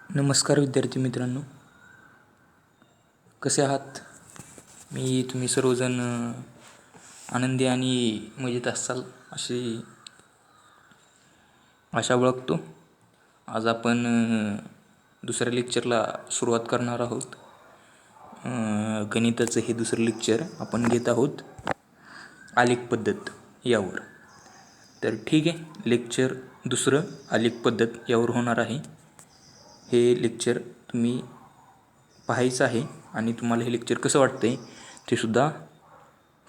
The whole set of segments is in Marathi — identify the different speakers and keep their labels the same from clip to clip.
Speaker 1: नमस्कार विद्यार्थी मित्रांनो, कसे आहात? तुम्ही सर्वजण आनंदी आणि मजेत असाल अशी आशा बाळगतो. आज आपण दुसऱ्या लेक्चरला सुरुवात करणार आहोत. गणिताचं हे दुसरं लेक्चर आपण घेत आहोत आलेख पद्धत यावर. तर ठीक आहे, लेक्चर दुसरं आलेख पद्धत यावर होणार आहे. हे लेक्चर तुम्ही पाहायचं आहे आणि तुम्हाला हे लेक्चर कसं वाटतंय ते सुद्धा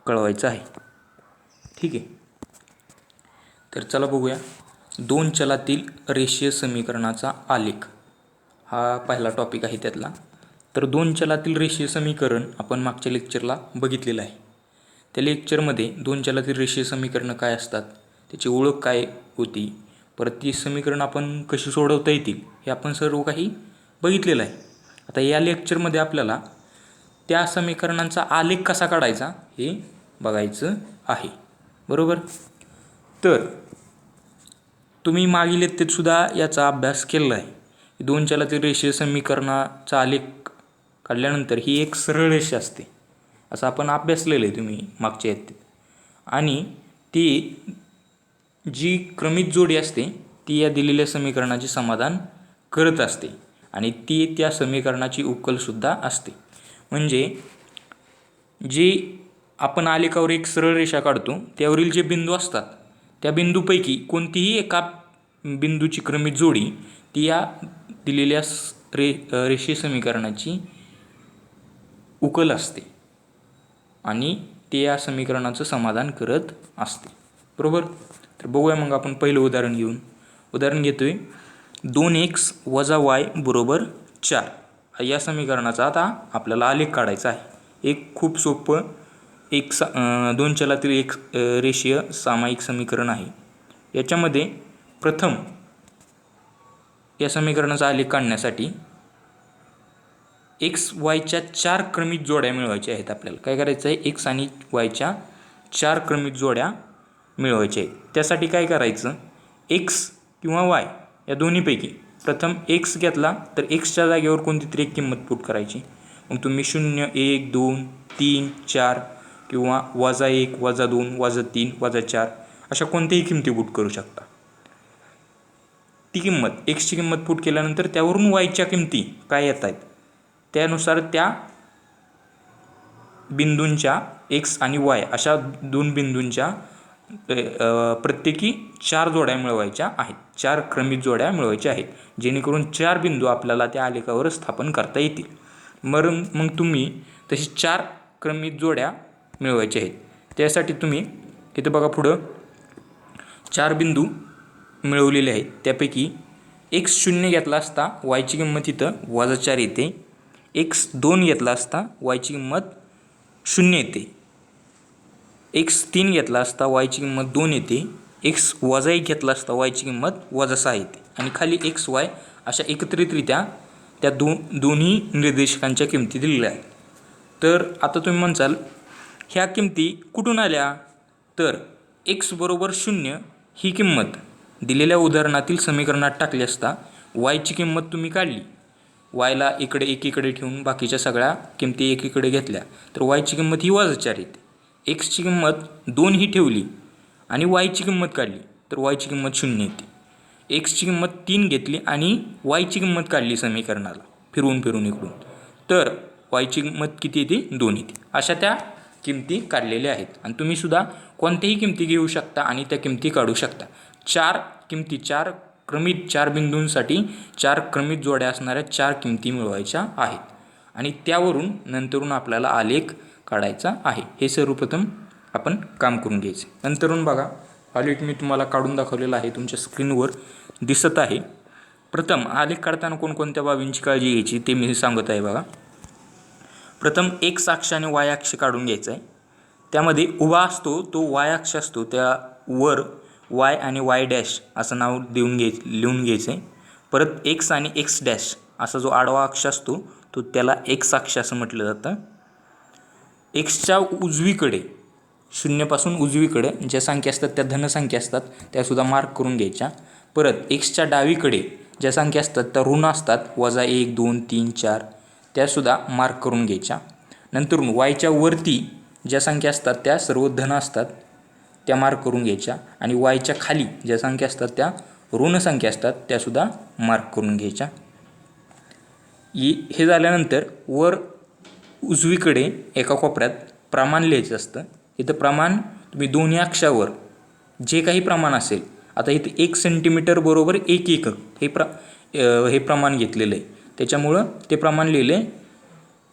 Speaker 1: कळवायचं आहे. ठीक आहे, तर चला बघूया. दोन चलातील रेषीय समीकरणाचा आलेख हा पहिला टॉपिक आहे त्यातला. तर दोन चलातील रेषीय समीकरण आपण मागच्या लेक्चरला बघितलेलं आहे. त्या लेक्चरमध्ये दोन चलातील रेषीय समीकरणं काय असतात, त्याची ओळख काय होती, परत ती समीकरण आपण कशी सोडवता येतील हे आपण सर्व काही बघितलेलं आहे. आता या लेक्चरमध्ये आपल्याला त्या समीकरणांचा आलेख कसा काढायचा हे बघायचं आहे, बरोबर. तर तुम्ही मागील इयत्तेत सुद्धा याचा अभ्यास केलेला आहे. दोन चलातील रेषीय समीकरणाचा आलेख काढल्यानंतर ही एक सरळ रेषा असते असं आपण अभ्यासलेलं आहे तुम्ही मागच्या इयत्तेत. आणि ती जी क्रमित जोडी असते ती या दिलेल्या समीकरणाचे समाधान करत असते आणि ती त्या समीकरणाची उकलसुद्धा असते. म्हणजे जी आपण आलेखावर एक सरळ रेषा काढतो त्यावरील जे बिंदू असतात त्या बिंदूपैकी कोणतीही एका बिंदूची क्रमित जोडी ती या दिलेल्या रेषीय समीकरणाची उकल असते आणि ते या समीकरणाचं समाधान करत असते, बरोबर. तर बघूया मग आपण पहिलं उदाहरण घेऊन. उदाहरण घेतोय 2x - y = 4 या समीकरणाचा आता आपल्याला आलेख काढायचा आहे. एक खूप सोपं दोन चलातील एक रेषीय सामायिक समीकरण आहे. याच्यामध्ये प्रथम या समीकरणाचा आलेख काढण्यासाठी x yच्या 4 क्रमित जोड्या मिळवायच्या आहेत. आपल्याला काय करायचं आहे, x आणि yच्या 4 क्रमित जोड्या मिळवायच्या आहेत. त्यासाठी काय करायचं, x किंवा y या दोन्हीपैकी प्रथम x घेतला तर xच्या जागेवर कोणती तरी एक किंमत पुट करायची. मग तुम्ही 0, 1, 2, 3, 4 किंवा -1, -2, -3, -4 अशा कोणत्याही किमती पुट करू शकता. ती किंमत एक्सची किंमत पुट केल्यानंतर त्यावरून वायच्या किमती काय येत आहेत त्यानुसार त्या बिंदूंच्या x आणि y अशा दोन बिंदूंच्या प्रत्येकी 4 जोड्या मिळवायच्या आहेत. 4 क्रमित जोड्या मिळवायच्या आहेत जेणेकरून 4 बिंदू आपल्याला त्या आलेखावर स्थापन करता येतील. मग तुम्ही तशी 4 क्रमित जोड्या मिळवायच्या आहेत. त्यासाठी तुम्ही इथं बघा, पुढं 4 बिंदू मिळवलेले आहेत. त्यापैकी x0 घेतला असता yची किंमत इथं -4 येते. x2 घेतला असता yची किंमत 0 येते. x3 घेतला असता yची किंमत 2 येते. x-1 घेतला असता yची किंमत -6 येते. आणि खाली xy अशा एकत्रितरित्या त्या दोन्ही निर्देशकांच्या किमती दिलेल्या आहेत. तर आता तुम्ही म्हणसाल ह्या किमती कुठून आल्या, तर x = 0 ही किंमत दिलेल्या उदाहरणातील समीकरणात टाकली असता yची किंमत तुम्ही काढली, yला एकीकडे ठेवून बाकीच्या सगळ्या किमती एकीकडे घेतल्या तर yची किंमत ही -4 येते. xची किंमत 2 ही ठेवली आणि yची किंमत काढली तर yची किंमत 0 येते. xची किंमत 3 घेतली आणि yची किंमत काढली समीकरणाला फिरवून इकडून तर yची किंमत किती येते, 2 येते. अशा त्या किमती काढलेल्या आहेत आणि तुम्ही सुद्धा कोणत्याही किमती घेऊ शकता आणि त्या किमती काढू शकता. 4 क्रमित 4 बिंदूंसाठी 4 क्रमित जोड्या असणाऱ्या 4 किमती मिळवायच्या आहेत आणि त्यावरून नंतरून आपल्याला आलेख काढायचा आहे. हे सर्वप्रथम आपण काम करून घ्यायचे. नंतरून बघा, आलेख मी तुम्हाला काढून दाखवलेला आहे, तुमच्या स्क्रीनवर दिसत आहे. प्रथम आलेख काढताना कोणकोणत्या बाबींची काळजी घ्यायची ते मी सांगत आहे. बघा, प्रथम x अक्ष आणि y अक्ष काढून घ्यायचा आहे. त्यामध्ये उभा असतो तो y अक्ष असतो, त्यावर y आणि y' असं नाव लिहून घ्यायचं आहे. परत x आणि x' असा जो आडवा अक्ष असतो तो त्याला x अक्ष असं म्हटलं जातं. एक्सच्या उजवीकडे 0 पासून उजवीकडे ज्या संख्या असतात त्या धनसंख्या असतात त्यासुद्धा मार्क करून घ्यायच्या. परत एक्सच्या डावीकडे ज्या संख्या असतात त्या ऋण असतात, वजा 1 2 3 4 त्यासुद्धा मार्क करून घ्यायच्या. नंतर वायच्या वरती ज्या संख्या असतात त्या सर्व धन असतात त्या मार्क करून घ्यायच्या. आणि वायच्या खाली ज्या संख्या असतात त्या ऋण संख्या असतात त्यासुद्धा मार्क करून घ्यायच्या. हे झाल्यानंतर वर उजवीकडे एका कोपऱ्यात प्रमाण लिहायचं असतं. इथं प्रमाण तुम्ही दोन्ही अक्षावर जे काही प्रमाण असेल, आता इथे 1 सेंटीमीटर बरोबर 1 एकक हे प्रमाण घेतलेलं आहे, त्याच्यामुळं ते प्रमाण लिहिले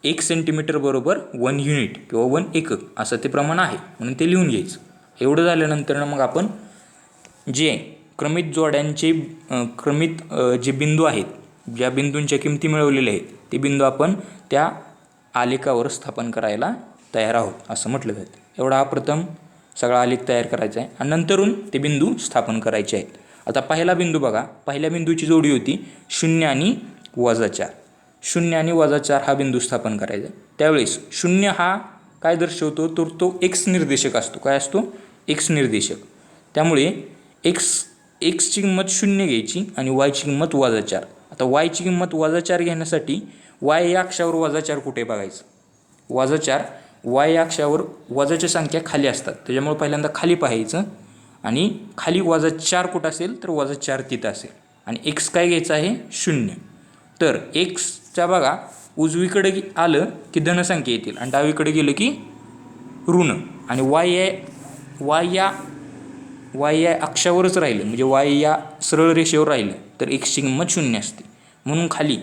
Speaker 1: 1 सेंटीमीटर बरोबर 1 युनिट किंवा 1 एकक असं ते प्रमाण आहे, म्हणून ते लिहून घ्यायचं. एवढं झाल्यानंतर मग आपण जे क्रमित जोड्यांचे जे बिंदू आहेत, ज्या बिंदूंच्या किमती मिळवलेल्या आहेत, ते बिंदू आपण त्या आलेखावर स्थापन करायला तयार आहोत असं म्हटलं जातं. एवढा हा प्रथम सगळा आलेख तयार करायचा आहे आणि नंतरून ते बिंदू स्थापन करायचे आहेत. आता पहिला बिंदू बघा, पहिल्या बिंदूची जोडी होती 0 आणि -4. 0 आणि -4 हा बिंदू स्थापन करायचा. त्यावेळेस 0 हा काय दर्शवतो, तर तो x निर्देशक असतो. काय असतो? x निर्देशक. त्यामुळे x ची किंमत 0 घ्यायची आणि y ची किंमत -4. आता y ची किंमत -4 घेण्यासाठी y या अक्षावर -4 कुठे बघायचं? -4 y या अक्षावर वजाच्या संख्या खाली असतात, त्याच्यामुळे पहिल्यांदा खाली पाहायचं आणि खाली -4 कुठं असेल तर -4 तिथं असेल आणि x काय घ्यायचं आहे? 0. तर xच्या बघा उजवीकडे आलं की धनसंख्या येतील आणि डावीकडे गेलं की ऋण, आणि y या अक्षावरच राहिलं म्हणजे y या सरळ रेषेवर राहिलं तर x ची किंमत 0 असते. म्हणून खाली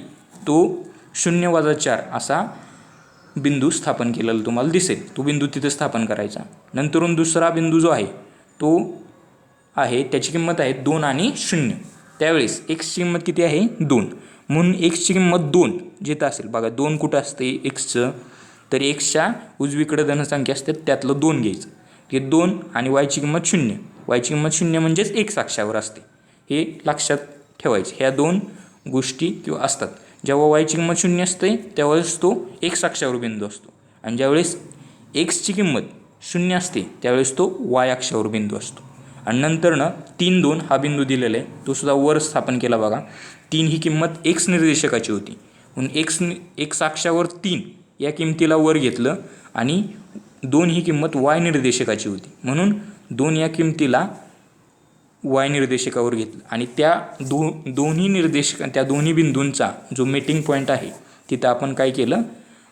Speaker 1: तो 0 - 4 असा बिंदू स्थापन केलेला तुम्हाला दिसेल. तो बिंदू तिथे स्थापन करायचा. नंतरून दुसरा बिंदू जो आहे तो आहे, त्याची किंमत आहे 2 आणि 0. त्यावेळेस x ची किंमत किती आहे? 2. म्हणून x ची किंमत 2 जिथं असेल बघा, 2 कुठं असते xचं, तर xच्या उजवीकडे धनसंख्या असते त्यातलं 2 घ्यायचं. हे 2 आणि y ची किंमत 0. y ची किंमत 0 म्हणजेच x अक्षावर असते, हे लक्षात ठेवायचे. ह्या दोन गोष्टी किंवा असतात. जेव्हा y ची किंमत 0 असते त्यावेळेस तो x अक्षावर बिंदू असतो आणि ज्यावेळेस x ची किंमत 0 असते त्यावेळेस तो y अक्षावर बिंदू असतो. आणि नंतरनं 3 2 हा बिंदू दिलेला आहे, तो सुद्धा वर स्थापन केला बघा. 3 ही किंमत x निर्देशकाची होती म्हणून x अक्षावर 3 या किमतीला वर घेतलं आणि 2 ही किंमत y निर्देशकाची होती म्हणून 2 या किमतीला y निर्देशकावर घेतलं आणि त्या दोन्ही बिंदूंचा जो मीटिंग पॉईंट आहे तिथं आपण काय केलं,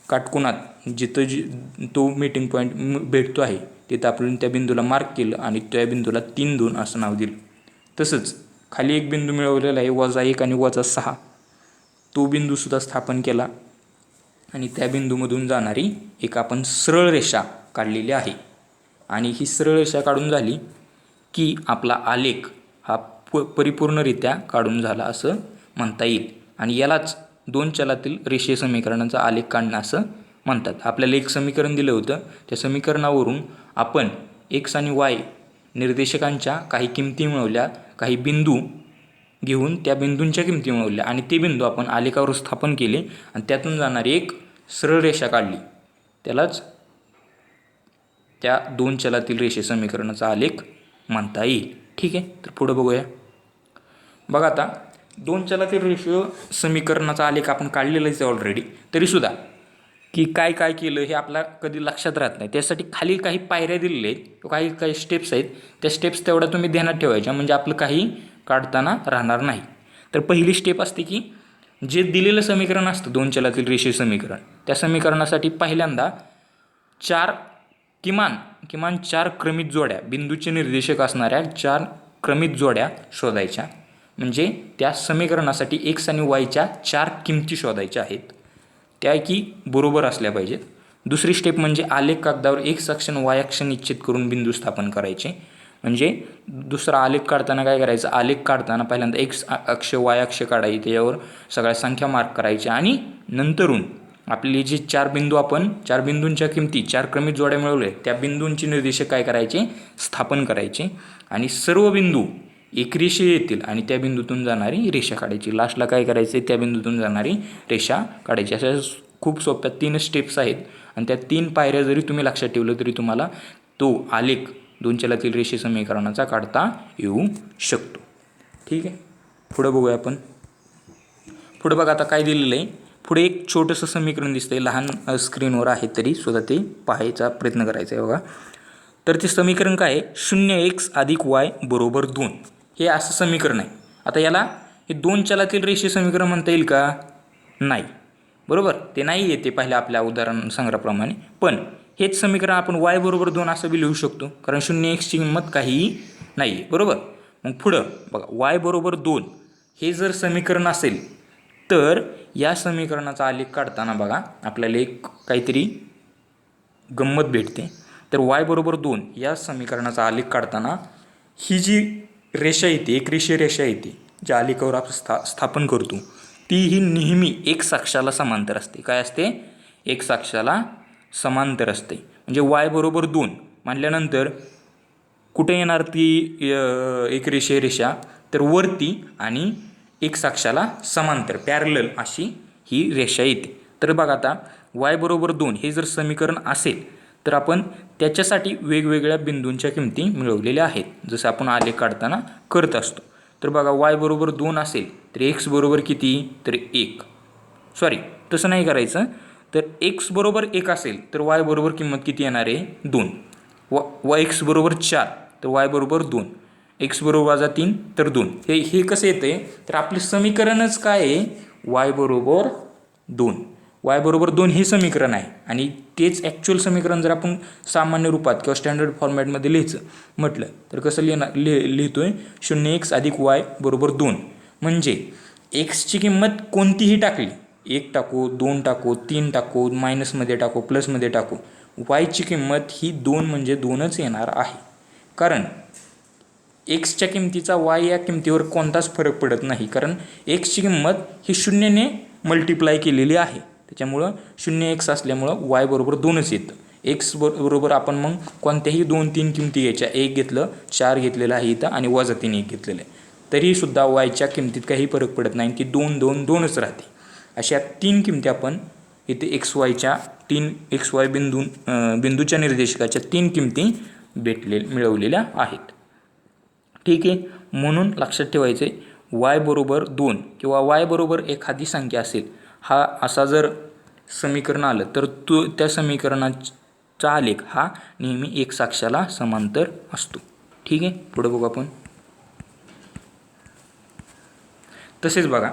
Speaker 1: काटकोनात जिथं तो मीटिंग पॉईंट भेटतो आहे तिथं आपण त्या बिंदूला मार्क केलं आणि त्या बिंदूला 3 2 असं नाव दिलं. तसंच खाली एक बिंदू मिळवलेला आहे -1 आणि -6, तो बिंदूसुद्धा स्थापन केला आणि त्या बिंदूमधून जाणारी एक आपण सरळ रेषा काढलेली आहे. आणि ही सरळ रेषा काढून झाली की आपला आलेख हा परिपूर्णरित्या काढून झाला असं म्हणता येईल. आणि यालाच 2 चलातील रेषीय समीकरणाचा आलेख काढणं असं म्हणतात. आपल्याला एक समीकरण दिलं होतं, त्या समीकरणावरून आपण x आणि y निर्देशकांच्या काही किमती मिळवल्या, काही बिंदू घेऊन त्या बिंदूंच्या किमती मिळवल्या आणि ते बिंदू आपण आलेखावर स्थापन केले आणि त्यातून जाणारी एक सरळ रेषा काढली, त्यालाच त्या 2 चलातील रेषीय समीकरणाचा आलेख म्हणता येईल. ठीक आहे, तर पुढे बघूया. बघा आता 2 चलातील रेषीय समीकरणाचा आलेख आपण काढलेलाच आहे ऑलरेडी, तरीसुद्धा की काय काय केलं हे आपला कधी लक्षात राहत नाही. त्यासाठी खाली काही पायऱ्या दिलेल्या आहेत, काही स्टेप्स आहेत, त्या स्टेप्स तेवढ्या तुम्ही ध्यानात ठेवायच्या म्हणजे आपलं काही काढताना राहणार नाही. तर पहिली स्टेप असते की जे दिलेलं समीकरण असतं 2 चलातील रेषीय समीकरण, त्या समीकरणासाठी पहिल्यांदा किमान 4 क्रमित जोड्या, बिंदूचे निर्देशक असणाऱ्या 4 क्रमित जोड्या शोधायच्या. म्हणजे त्या समीकरणासाठी x आणि y च्या 4 किमती शोधायच्या आहेत, त्या की बरोबर असल्या पाहिजेत. दुसरी स्टेप म्हणजे आलेख कागदावर x अक्ष आणि y अक्ष निश्चित करून बिंदू स्थापन करायचे. म्हणजे दुसरा आलेख काढताना काय करायचं, आलेख काढताना पहिल्यांदा x अक्ष y अक्ष काढायचे, त्याच्यावर सगळ्या संख्या मार्क करायच्या आणि नंतरून आपले जे 4 बिंदू आपण 4 बिंदूंच्या किमती 4 क्रमित जोड्या मिळवले त्या बिंदूंची निर्देशक काय करायचे, स्थापन करायचे आणि सर्व बिंदू एक रेषे येतील आणि त्या बिंदूतून जाणारी रेषा काढायची. लास्टला काय करायचे, त्या बिंदूतून जाणारी रेषा काढायची. अशा खूप सोप्या 3 स्टेप्स आहेत आणि त्या 3 पायऱ्या जरी तुम्ही लक्षात ठेवलं तरी तुम्हाला तो आलेख 2 चलातील रेषीय समीकरणाचा काढता येऊ शकतो. ठीक आहे, पुढे बघूया आपण. पुढे बघा आता काय दिलेलं आहे. पुढे एक छोटंसं समीकरण दिसतंय, लहान स्क्रीनवर आहे तरी सुद्धा ते पाहायचा प्रयत्न करायचा आहे बघा. तर ते समीकरण काय आहे, 0x अधिक y बरोबर 2 हे असं समीकरण आहे. आता याला हे दोन चलातील रेषीय समीकरण म्हणता येईल का? नाही, बरोबर, ते नाही येते पहिल्या आपल्या उदाहरण संग्रहाप्रमाणे. पण हेच समीकरण आपण y बरोबर 2 असं बी लिहू शकतो, कारण 0xची किंमत काहीही नाही आहे, बरोबर. मग पुढं बघा, y बरोबर 2 हे जर समीकरण असेल तर या समीकरणाचा आलेख काढताना बघा आपल्याला एक काहीतरी गंमत भेटते. तर y बरोबर 2 या समीकरणाचा आलेख काढताना ही जी रेषा येते, एक रेषीय रेषा येते, ज्या आलेखावर आपण स्थापन करतो, ती ही नेहमी एक अक्षाला समांतर असते. काय असते? एक अक्षाला समांतर असते. म्हणजे y बरोबर 2 म्हटल्यानंतर कुठे येणार ती एक रेषीय रेषा? तर वरती आणि एक अक्षाला समांतर पॅरलल अशी ही रेषा येते. तर बघा आता y बरोबर 2 हे जर समीकरण असेल तर आपण त्याच्यासाठी वेगवेगळ्या बिंदूंच्या किमती मिळवलेल्या आहेत, जसं आपण आलेख काढताना करत असतो. तर बघा y बरोबर 2 असेल तर x बरोबर किती? तर 1. सॉरी, तसं नाही करायचं. तर x बरोबर 1 असेल तर y बरोबर किंमत किती येणार आहे? 2. x बरोबर 4 तर y बरोबर 2. x बरोबर -3 तर 2. हे कसं येते? तर आपले समीकरणच काय आहे? y बरोबर 2. y बरोबर 2 हे समीकरण आहे आणि तेच ॲक्च्युअल समीकरण जर आपण सामान्य रूपात किंवा स्टँडर्ड फॉर्मॅटमध्ये लिहायचं म्हटलं तर कसं लिहितोय? 0x अधिक y बरोबर 2. म्हणजे एक्सची किंमत कोणतीही टाकली, 1 टाकू, 2 टाकू, 3 टाकू, मायनसमध्ये टाकू, प्लसमध्ये टाकू, वायची किंमत ही 2 म्हणजे 2च येणार आहे. कारण एक्सच्या किमतीचा वाय या किमतीवर कोणताच फरक पडत नाही, कारण एक्सची किंमत ही 0ने मल्टिप्लाय केलेली आहे. त्याच्यामुळं 0x असल्यामुळं y बरोबर 2च येतं. एक्स बरोबर आपण मग कोणत्याही 2-3 किमती घ्यायच्या. 1 घेतलं, 4 घेतलेलं आहे इथं आणि -3 1 घेतलेलं आहे, तरीसुद्धा वायच्या किमतीत काही फरक पडत नाही, ती 2-2-2च राहते. अशा 3 किमती आपण इथे XYच्या 3 XY बिंदूच्या निर्देशकाच्या 3 किमती मिळवलेल्या आहेत. ठीक आहे, म्हणून लक्षात ठेवायचे y बरोबर 2 किंवा y बरोबर एखादी संख्या असेल, हा असा जर समीकरण आलं तर त्या समीकरणाचा आलेख हा नेहमी एक अक्षाला समांतर असतो. ठीक आहे, पुढे बघू आपण. तसेच बघा,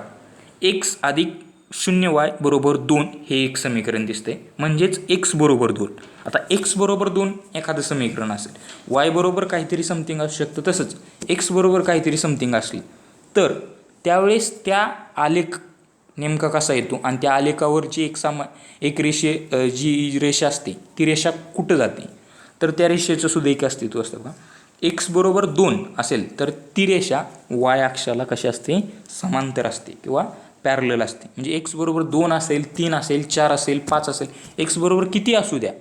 Speaker 1: x अधिक 0y बरोबर 2 हे एक समीकरण दिसते, म्हणजेच x बरोबर 2. आता x बरोबर 2 एखादं समीकरण असेल, y बरोबर काहीतरी समथिंग असू शकतं, तसंच x बरोबर काहीतरी समथिंग असली तर त्यावेळेस त्या आलेख नेमका कसा येतो आणि त्या आलेखावरची एक जी रेषा असते ती रेषा कुठं जाते? तर त्या रेषेचं सुद्धा एक अस्तित्व असतं बघा. x बरोबर 2 असेल तर ती रेषा y अक्षाला कशी असते? समांतर असते किंवा पॅरलल असते. म्हणजे x बरोबर 2 असेल, 3 असेल, 4 असेल, 5 असेल, x बरोबर किती असू द्या,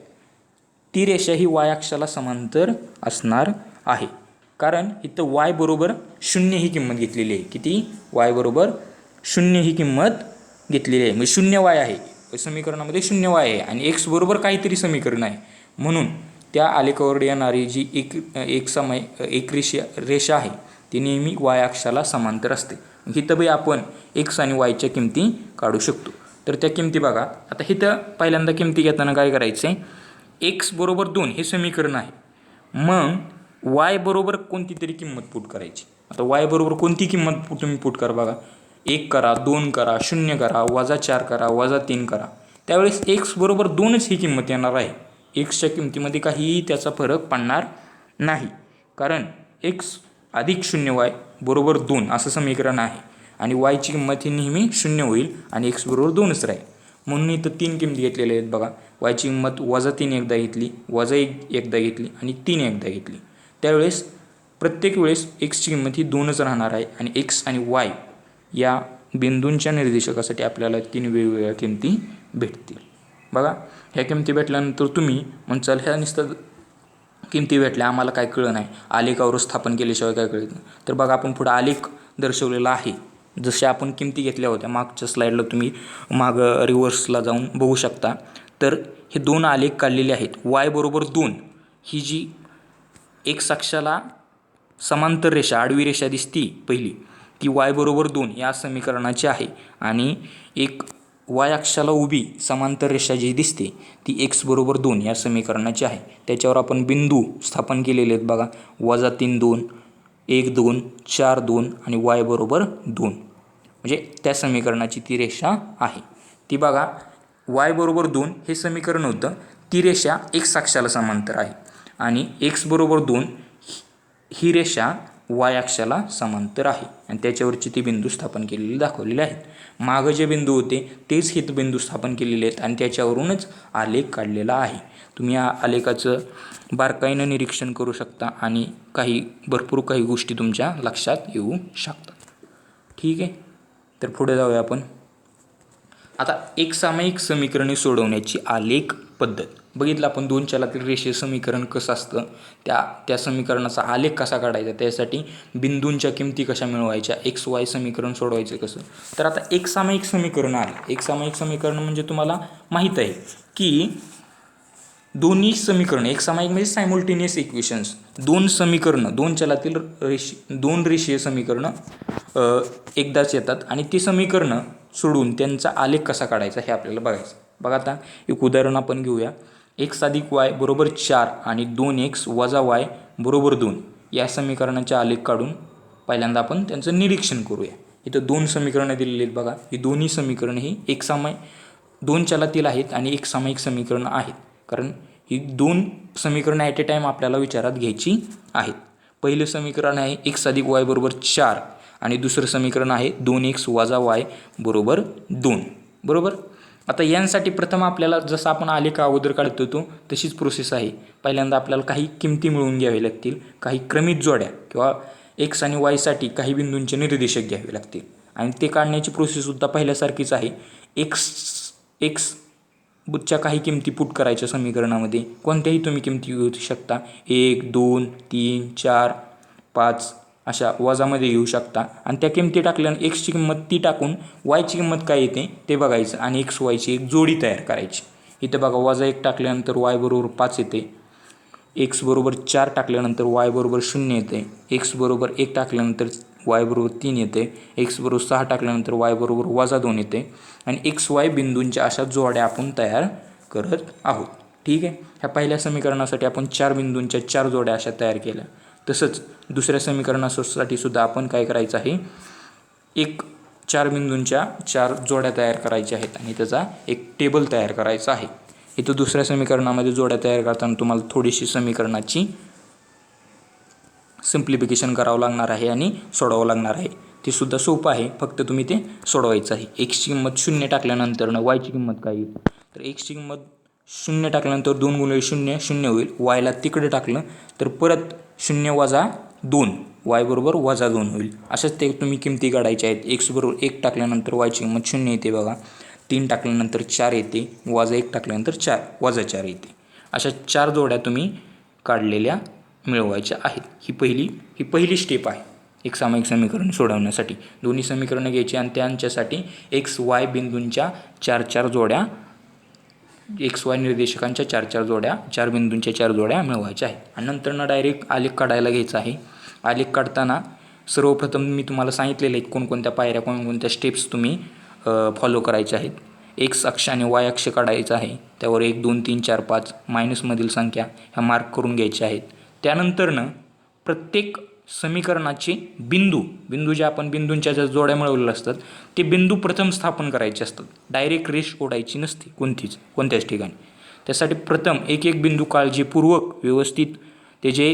Speaker 1: ती रेषा ही y अक्षाला समांतर असणार आहे. कारण इथं y बरोबर 0 ही किंमत घेतलेली आहे. किती? y बरोबर 0 ही किंमत घेतलेली आहे, म्हणजे 0y आहे समीकरणामध्ये, 0y आहे आणि x बरोबर काहीतरी समीकरण आहे. म्हणून त्या आलेखावर येणारी जी एक रेषा आहे ती नेहमी y अक्षाला समांतर असते. इथं बी आपण x आणि yच्या किमती काढू शकतो. तर त्या किमती बघा, आता इथं पहिल्यांदा किमती घेताना काय करायचं आहे? x बरोबर 2 हे समीकरण आहे, मग y बरोबर कोणती तरी किंमत पुट करायची. आता y बरोबर कोणती किंमत तुम्ही पुट करा बघा. 1 करा, 2 करा, 0 करा, -4 करा, -3 करा, त्यावेळेस x बरोबर 2च ही किंमत येणार आहे. एक्सच्या किमतीमध्ये काहीही त्याचा फरक पडणार नाही, कारण x अधिक 0y बरोबर 2 असं समीकरण आहे आणि yची किंमत ही नेहमी 0 होईल आणि x बरोबर 2च राहील. म्हणून इथं 3 किमती घेतलेल्या आहेत बघा. yची किंमत -3 एकदा घेतली, -1 एकदा घेतली आणि 3 एकदा घेतली. त्यावेळेस प्रत्येक वेळेस xची किंमत ही 2च राहणार आहे आणि x आणि y या बिंदूंच्या निर्देशकासाठी आपल्याला 3 वेगवेगळ्या किमती भेटतील. बघा, ह्या किमती भेटल्यानंतर तुम्ही म्हणसाल ह्या नुसतं किमती भेटल्या, आम्हाला काय कळलं नाही, आलेखावर स्थापन केल्याशिवाय काय कळत नाही. तर बघा, आपण पुढे आलेख दर्शवलेला आहे, जसे आपण किमती घेतल्या होत्या मागच्या स्लाईडला तुम्ही मागं रिव्हर्सला जाऊन बघू शकता. तर हे 2 आलेख काढलेले आहेत. y बरोबर 2 ही जी एक अक्षाला समांतर रेषा, आडवी रेषा दिसती पहिली, ती y बरोबर 2 या समीकरणाची आहे आणि एक y अक्षाला उभी समांतर रेषा जी दिसते ती x बरोबर 2 या समीकरणाची आहे. त्याच्यावर आपण बिंदू स्थापन केलेले आहेत बघा, -3 2 1 2 4 2 आणि y बरोबर 2, म्हणजे त्या समीकरणाची ती रेषा आहे. ती बघा y बरोबर 2 हे समीकरण होतं, ती रेषा x अक्षाला समांतर आहे आणि x बरोबर 2 ही रेषा y अक्षाला समांतर आहे आणि त्याच्यावरची ती बिंदू स्थापन केलेले दाखवलेले आहेत. मागं जे बिंदू होते तेच हे बिंदू स्थापन केलेले आहेत आणि त्याच्यावरूनच आलेख काढलेला आहे. तुम्ही या आलेखाचं बारकाईनं निरीक्षण करू शकता आणि भरपूर काही गोष्टी तुमच्या लक्षात येऊ शकतात. ठीक आहे, तर पुढे जाऊया आपण. आता एक सामायिक समीकरणे सोडवण्याची आलेख पद्धत बघितलं आपण. दोन चलातील रेषीय समीकरण कसं असतं, त्या समीकरणाचा आलेख कसा काढायचा, त्यासाठी बिंदूंच्या किमती कशा मिळवायच्या, एक्स वाय समीकरण सोडवायचं कसं. तर आता एक सामायिक समीकरण आहे. एक सामायिक समीकरण म्हणजे तुम्हाला माहीत आहे की दोन्ही समीकरण, एक सामायिक म्हणजे सायमल्टेनियस इक्वेशन्स, दोन समीकरणं, दोन चलातील दोन रेषीय समीकरणं एकदाच येतात आणि ती समीकरणं सोडून त्यांचा आलेख कसा काढायचा हे आपल्याला बघायचं. बघा आता एक उदाहरण आपण घेऊया. x + y = 4 आणि 2x - y = 2 या समीकरणाचे आलेख काढून पहिल्यांदा आपण त्यांचं निरीक्षण करूया. इथं दोन समीकरणं दिलेली आहेत बघा. ही दोन्ही समीकरणं ही दोन चलातील आहेत आणि एक सामायिक समीकरणं आहेत, कारण ही दोन समीकरणं ॲट ए टाईम आपल्याला विचारात घ्यायची आहेत. पहिलं समीकरण आहे x + y = 4 आणि दुसरं समीकरण आहे 2x - y = 2, बरोबर. आता यांसाठी प्रथम आपल्याला जसं आपण आलेख अगोदर काढत होतो तशीच प्रोसेस आहे. पहिल्यांदा आपल्याला काही किमती मिळवून घ्यावे लागतील, काही क्रमित जोड्या किंवा x आणि y साठी काही बिंदूंचे निर्देशक घ्यावे लागतील आणि ते काढण्याची प्रोसेससुद्धा पहिल्यासारखीच आहे. x च्या काही किमती पुट करायच्या समीकरणामध्ये, कोणत्याही तुम्ही किमती घेऊ शकता. 1 2 3 4 5 अशा वजामध्ये घेऊ शकता आणि त्या किमती टाकल्यानं एक्सची किंमत ती टाकून वायची किंमत काय येते ते बघायचं आणि एक्स वायची एक जोडी तयार करायची. इथं बघा -1 टाकल्यानंतर y = 5 येते, x = 4 टाकल्यानंतर y = 0 येते, x = 1 टाकल्यानंतर y = 3 येते, x = 6 टाकल्यानंतर y = -2 येते आणि x y बिंदूंच्या अशा जोड्या आपण तयार करत आहोत. ठीक आहे, ह्या पहिल्या समीकरणासाठी आपण 4 बिंदूंच्या 4 जोड्या अशा तयार केल्या. तसंच दुसऱ्या समीकरणासाठी सुद्धा आपण काय करायचं आहे, 4 बिंदूंच्या 4 जोड्या तयार करायच्या आहेत आणि त्याचा एक टेबल तयार करायचा आहे. इथं दुसऱ्या समीकरणामध्ये जोड्या तयार करताना तुम्हाला थोडीशी समीकरणाची सिम्प्लिफिकेशन करावं लागणार आहे आणि सोडवावं लागणार आहे. ते सुद्धा सोपं आहे, फक्त तुम्ही ते सोडवायचं आहे. एक्सची किंमत 0 टाकल्यानंतर वायची किंमत काय येईल, तर एक्सची किंमत 0 टाकल्यानंतर 2 × 0 0 होईल. वायला तिकडे टाकलं तर परत 0 - 2 y = -2 होईल. अशाच ते तुम्ही किमती काढायच्या आहेत. x = 1 टाकल्यानंतर वायची किंमत 0 येते बघा, 3 टाकल्यानंतर 4 येते, -1 टाकल्यानंतर 4 येते. अशा 4 जोड्या तुम्ही काढलेल्या मिळवायच्या आहेत. ही पहिली स्टेप आहे एक सामायिक समीकरण सोडवण्यासाठी. दोन्ही समीकरणं घ्यायची आणि त्यांच्यासाठी x y बिंदूंच्या 4 जोड्या, एक्स वाय निर्देशकांच्या 4 जोड्या, 4 बिंदूंच्या 4 जोड्या मिळवायच्या आहेत आणि नंतर डायरेक्ट आलेख काढायला घ्यायचा आहे. आलेख काढताना सर्वप्रथम मी तुम्हाला सांगितलेले आहेत कोणकोणत्या पायऱ्या, कोणकोणत्या स्टेप्स तुम्ही फॉलो करायच्या आहेत. एक्स अक्ष आणि वाय अक्ष काढायचा आहे, त्यावर 1 2 3 4 5 मायनसमधील संख्या ह्या मार्क करून घ्यायच्या आहेत. त्यानंतरनं प्रत्येक समीकरणाचे बिंदू जे आपण बिंदूंच्या ज्या जोड्या मिळवलेल्या असतात ते बिंदू प्रथम स्थापन करायचे असतात. डायरेक्ट रेष ओढायची नसते कोणत्याच ठिकाणी. त्यासाठी प्रथम एक बिंदू काळजीपूर्वक व्यवस्थित त्याचे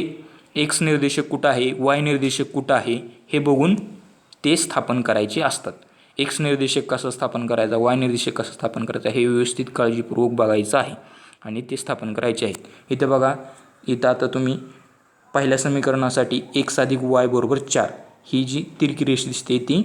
Speaker 1: एक्स निर्देशक कुठं आहे, वाय निर्देशक कुठं आहे हे बघून ते स्थापन करायचे असतात. एक्स निर्देशक कसं स्थापन करायचा, वाय निर्देशक कसं स्थापन करायचा हे व्यवस्थित काळजीपूर्वक बघायचं आहे आणि ते स्थापन करायचे आहे. इथं बघा, इथं आता तुम्ही पहिल्या समीकरणासाठी x + y = 4 ही जी तिरकी रेष दिसते ती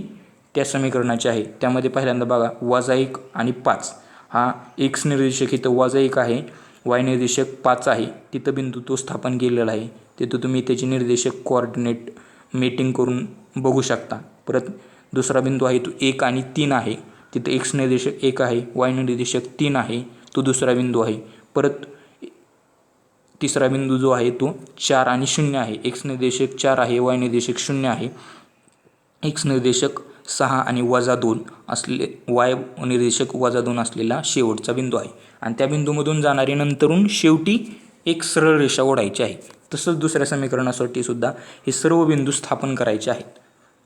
Speaker 1: त्या समीकरणाची आहे. त्यामध्ये पहिल्यांदा बघा -1 आणि 5 हा x निर्देशक इथं -1 आहे, y निर्देशक 5 आहे, तिथं बिंदू तो स्थापन केलेला आहे. तिथं तुम्ही त्याचे निर्देशक कोऑर्डिनेट मेटिंग करून बघू शकता. परत दुसरा बिंदू आहे तो 1 आणि 3 आहे, तिथं x निर्देशक 1 आहे, y निर्देशक 3 आहे, तो दुसरा बिंदू आहे. परत तिसरा बिंदू जो आहे तो 4 आणि 0 आहे, x निर्देशक 4 आहे, y निर्देशक 0 आहे. एक्स निर्देशक 6 आणि -2 असले वाय निर्देशक -2 असलेला शेवटचा बिंदू आहे आणि त्या बिंदूमधून जाणारी नंतरून शेवटी एक सरळ रेषा ओढायची आहे. तसंच दुसऱ्या समीकरणासाठी सुद्धा हे सर्व बिंदू स्थापन करायचे आहेत,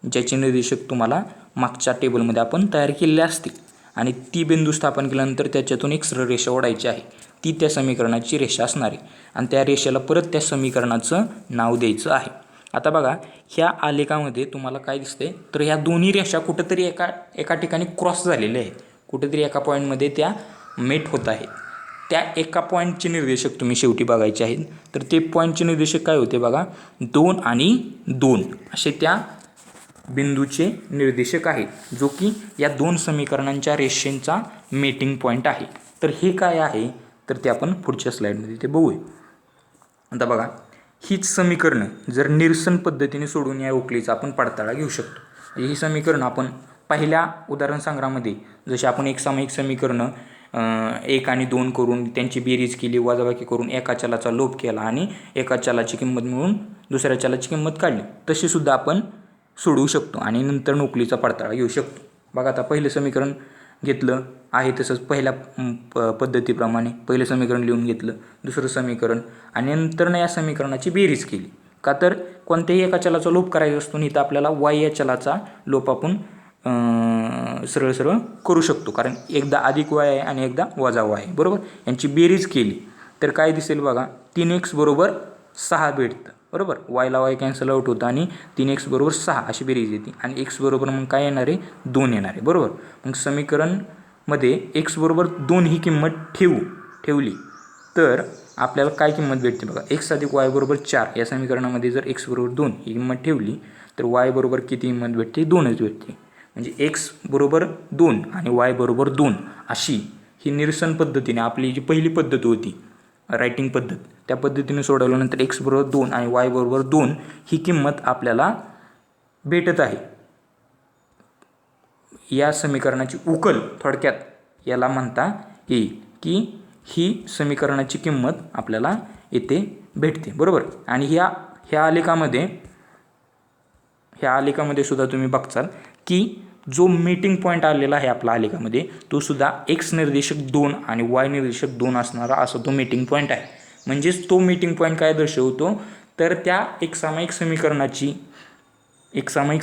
Speaker 1: ज्याचे निर्देशक तुम्हाला मागच्या टेबलमध्ये आपण तयार केलेले असतील आणि ती बिंदू स्थापन केल्यानंतर त्याच्यातून एक सरळ रेषा ओढायची आहे. ती त्या समीकरणाची रेषा असणार आहे आणि त्या रेषेला परत त्या समीकरणाचं नाव द्यायचं आहे. आता बघा, ह्या आलेखामध्ये तुम्हाला काय दिसतंय, तर ह्या दोन्ही रेषा कुठंतरी एका ठिकाणी क्रॉस झालेल्या आहेत, कुठंतरी एका पॉईंटमध्ये त्या मेट होत आहेत. त्या एका पॉईंटचे निर्देशक तुम्ही शेवटी बघायचे आहेत. तर ते पॉईंटचे निर्देशक काय होते बघा, 2 आणि 2 असे त्या बिंदूचे निर्देशक आहेत, जो की या दोन समीकरणांच्या रेषेंचा मेटिंग पॉईंट आहे. तर हे काय आहे, तर ते आपण पुढच्या स्लाईडमध्ये ते बघूया. आता बघा, हीच समीकरणं जर निरसन पद्धतीने सोडून या उकलीचा आपण पडताळा घेऊ शकतो. ही समीकरणं आपण पहिल्या उदाहरण संग्रहामध्ये जसे आपण एक सामायिक समीकरणं 1 आणि 2 करून त्यांची बेरीज केली, वजाबाकी करून एका चलाचा लोप केला आणि एका चलाची किंमत मिळून दुसऱ्या चलाची किंमत काढली, तशी सुद्धा आपण सोडवू शकतो आणि नंतर उकलीचा पडताळा घेऊ शकतो. बघा, आता पहिलं समीकरण घेतलं आहे तसंच पहिल्या पद्धतीप्रमाणे पहिलं समीकरण लिहून घेतलं, दुसरं समीकरण आणि नंतर या समीकरणाची बेरीज केली. का तर कोणत्याही एका चलाचा लोप करायचा असतो आणि इथं आपल्याला y या चलाचा लोप आपण सरळ सरळ करू शकतो, कारण एकदा अधिक y आहे आणि एकदा वजा y आहे, बरोबर. यांची बेरीज केली तर काय दिसेल बघा, 3x बरोबर 6 भेटतं, बरोबर. yला y कॅन्सल आउट होतं आणि 3x बरोबर 6 अशी बेरीज येते आणि x बरोबर मग काय येणार आहे, 2 येणार आहे, बरोबर. मग समीकरणमध्ये x बरोबर 2 ही किंमत ठेवली तर आपल्याला काय किंमत भेटते बघा, x अधिक y बरोबर 4. या समीकरणामध्ये जर x बरोबर 2 ही किंमत ठेवली तर y बरोबर किती किंमत भेटते, 2च भेटते. म्हणजे x बरोबर 2 आणि y बरोबर 2 अशी ही निरसन पद्धतीने आपली जी पहिली पद्धत होती रायटिंग पद्धत, त्या पद्धतीने सोडवल्यानंतर x बरोबर 2 आणि y बरोबर 2 ही किंमत आपल्याला भेटत आहे. या समीकरणाची उकल थोडक्यात याला म्हणता येईल की ही समीकरणाची किंमत आपल्याला येथे भेटते, बरोबर. आणि ह्या आलेखामध्ये सुद्धा तुम्ही बघचाल की जो मीटिंग पॉईंट आलेला आहे आपला आलेखामध्ये, तो सुद्धा x निर्देशक 2 आणि y निर्देशक 2 असणारा असा तो मीटिंग पॉईंट आहे. म्हणजेच तो मीटिंग पॉईंट काय दर्शवतो, तर त्या एक सामायिक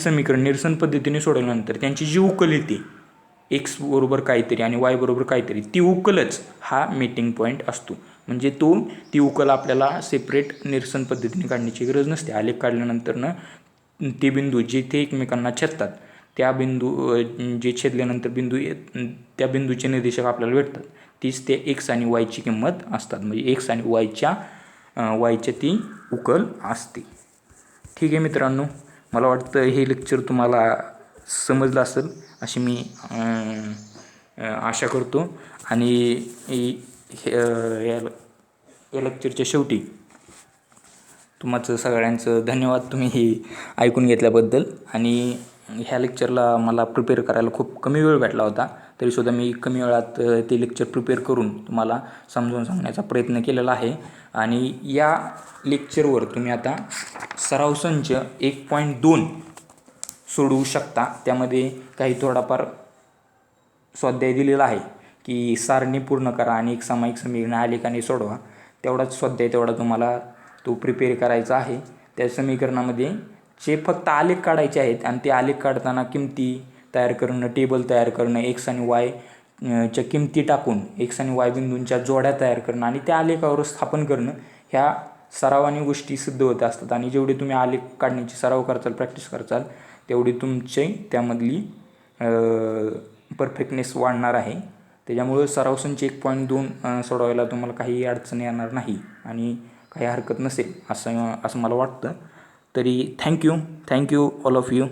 Speaker 1: समीकरण निरसन पद्धतीने सोडवल्यानंतर त्यांची जी उकल येते, x बरोबर काहीतरी आणि y बरोबर काहीतरी, ती उकलच हा मीटिंग पॉईंट असतो. म्हणजे ती उकल आपल्याला सेपरेट निरसन पद्धतीने काढण्याची गरज नसते. आलेख काढल्यानंतर ते बिंदू जिथे एकमेकांना छेदतात, त्या जे छेदल्यानंतर त्या बिंदूचे निर्देशक आपल्याला भेटतात, तीच ते x आणि y ची किंमत असतात. म्हणजे x आणि वायच्या ती उकल असते. ठीक आहे मित्रांनो, मला वाटतं हे लेक्चर तुम्हाला समजलं असेल अशी मी आशा करतो आणि या लेक्चरच्या शेवटी तुमचं सगळ्यांचं धन्यवाद, तुम्ही हे ऐकून घेतल्याबद्दल. आणि ह्या लेक्चरला मला प्रिपेअर करायला खूप कमी वेळ भेटला होता, तरीसुद्धा मी कमी वेळात ते लेक्चर प्रिपेअर करून तुम्हाला समजावून सांगण्याचा प्रयत्न केलेला आहे. आणि या लेक्चरवर तुम्ही आता सराव संच 1.2 सोडवू शकता. त्यामध्ये काही थोडाफार स्वाध्याय दिलेला आहे की सारणी पूर्ण करा आणि एक सामायिक समीकरण आलेखाने सोडवा. तेवढाच स्वाध्याय तुम्हाला तो प्रिपेअर करायचा आहे. त्या समीकरणामध्ये जे फक्त आलेख काढायचे आहेत आणि ते आलेख काढताना किमती तयार करणं, टेबल तयार करणं, x आणि y च्या किमती टाकून x आणि y बिंदूंच्या जोड्या तयार करणं आणि त्या आलेखावर स्थापन करणं, ह्या सरावाने गोष्टी सिद्ध होत असतात. आणि जेवढे तुम्ही आलेख काढण्याची सराव करचाल, प्रॅक्टिस करचाल, तेवढी तुमची त्यामधली परफेक्टनेस वाढणार आहे. त्याच्यामुळे सराव संच 1.2 सोडवायला तुम्हाला काही अडचण येणार नाही आणि काही हरकत नसेल असं मला वाटतं. तरी थँक्यू ऑल ऑफ यू.